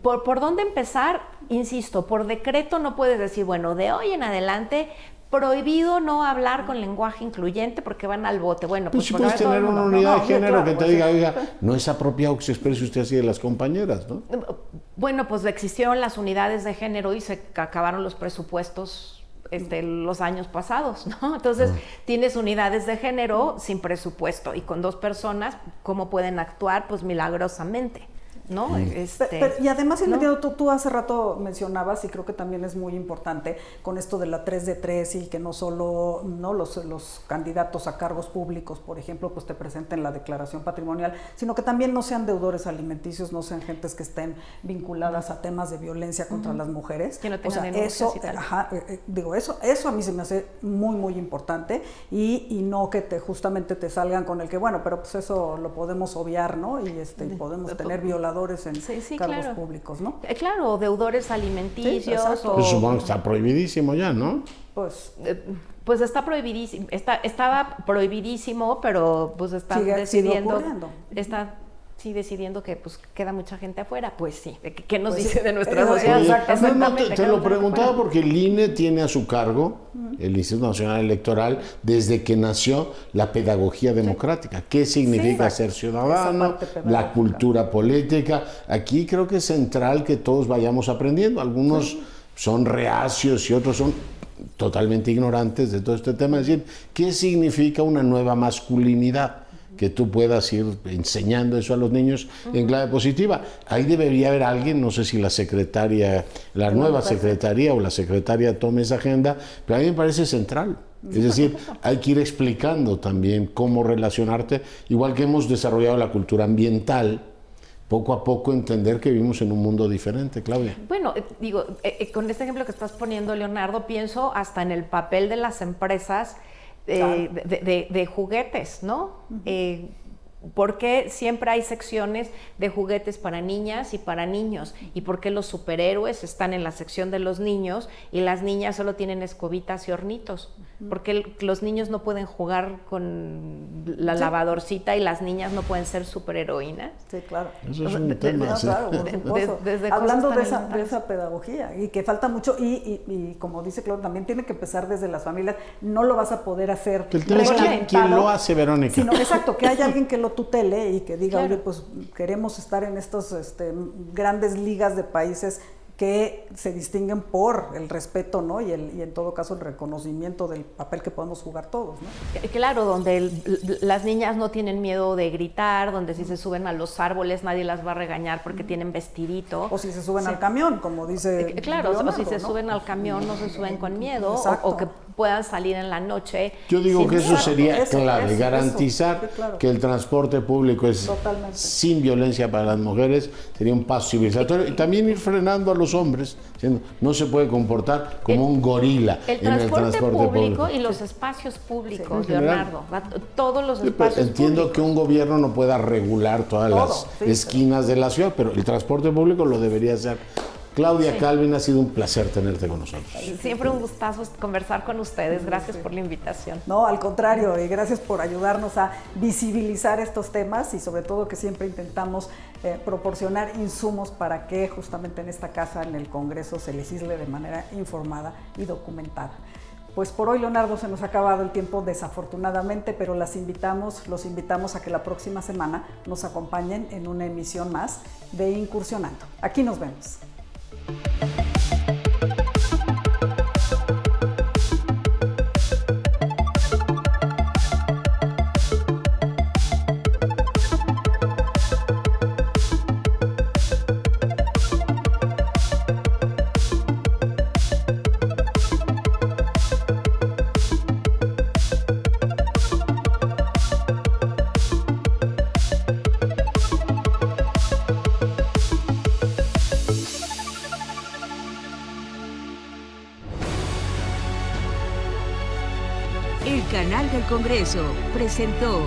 ¿por dónde empezar? Insisto, por decreto no puedes decir, bueno, de hoy en adelante prohibido no hablar con lenguaje incluyente porque van al bote. Bueno, pues si puedes tener una unidad de género que te diga, oiga, no es apropiado que se exprese usted así de las compañeras, ¿no? Bueno, pues existieron las unidades de género y se acabaron los presupuestos los años pasados, ¿no? Entonces, tienes unidades de género sin presupuesto y con 2 personas, ¿cómo pueden actuar? Pues milagrosamente, ¿no? Y además, ¿no? Tú hace rato mencionabas, y creo que también es muy importante, con esto de la 3 de 3 y que no solo los candidatos a cargos públicos, por ejemplo, pues te presenten la declaración patrimonial, sino que también no sean deudores alimenticios, no sean gentes que estén vinculadas a temas de violencia contra las mujeres. Que no tengan denuncias y tal. Eso a mí se me hace muy, muy importante y no que justamente te salgan con el que, bueno, pero pues eso lo podemos obviar, ¿no? Y podemos tener violadores en cargos públicos, ¿no? Claro, deudores alimenticios. Sí, pues supongo que está prohibidísimo ya, ¿no? Pues está prohibidísimo, estaba prohibidísimo, pero pues está decidiendo que pues queda mucha gente afuera. Pues sí, ¿qué nos dice de nuestra sociedad? Te lo preguntaba porque el INE tiene a su cargo, el Instituto Nacional Electoral, desde que nació la pedagogía democrática. ¿Qué significa ser ciudadano? La cultura política. Aquí creo que es central que todos vayamos aprendiendo. Algunos son reacios y otros son totalmente ignorantes de todo este tema. Es decir, ¿qué significa una nueva masculinidad? Que tú puedas ir enseñando eso a los niños en clave positiva. Ahí debería haber alguien, no sé si la secretaria, la nueva secretaría o la secretaria tome esa agenda, pero a mí me parece central. Es decir, hay que ir explicando también cómo relacionarte, igual que hemos desarrollado la cultura ambiental, poco a poco entender que vivimos en un mundo diferente, Claudia. Bueno, con este ejemplo que estás poniendo, Leonardo, pienso hasta en el papel de las empresas Claro. de juguetes, ¿no? ¿Por qué siempre hay secciones de juguetes para niñas y para niños? ¿Y por qué los superhéroes están en la sección de los niños y las niñas solo tienen escobitas y hornitos? ¿Por qué los niños no pueden jugar con la lavadorcita y las niñas no pueden ser superheroínas? Sí, claro. Eso es un tema. No, ¿Sí? claro, por supuesto. Desde Hablando cosas de tan esa elementales. pedagogía y que falta mucho y como dice Claudia, también tiene que empezar desde las familias. No lo vas a poder hacer El tema es quién lo hace, Verónica. sino, exacto, que haya alguien que lo tutele y que diga, Claro. oye, pues queremos estar en estas grandes ligas de países que se distinguen por el respeto, ¿no? Y en todo caso el reconocimiento del papel que podemos jugar todos, ¿no? Claro, donde las niñas no tienen miedo de gritar, donde si se suben a los árboles nadie las va a regañar porque tienen vestidito. O si se suben Sí. al camión, como dice Claro, Leonardo, o si se ¿no? suben al camión no se suben con miedo, Exacto. o que puedan salir en la noche. Yo digo sin que eso miedo. sería Eso, clave, eso, garantizar sí, claro. que el transporte público es Totalmente. sin violencia para las mujeres, sería un paso civilizatorio. Y también ir frenando a los hombres, diciendo, no se puede comportar como un gorila El en el transporte transporte público público. y los espacios públicos, Sí, en general. Leonardo. Todos los Sí, pero espacios entiendo públicos. que un gobierno no pueda regular todas Todo, las sí, esquinas de la ciudad, pero el transporte público lo debería hacer. Claudia Sí. Calvin, ha sido un placer tenerte con nosotros. Siempre un gustazo conversar con ustedes. Gracias por la invitación. No, al contrario, y gracias por ayudarnos a visibilizar estos temas y sobre todo que siempre intentamos proporcionar insumos para que justamente en esta casa, en el Congreso, se legisle de manera informada y documentada. Pues por hoy, Leonardo, se nos ha acabado el tiempo desafortunadamente, pero los invitamos a que la próxima semana nos acompañen en una emisión más de Incursionando. Aquí nos vemos. El canal del Congreso presentó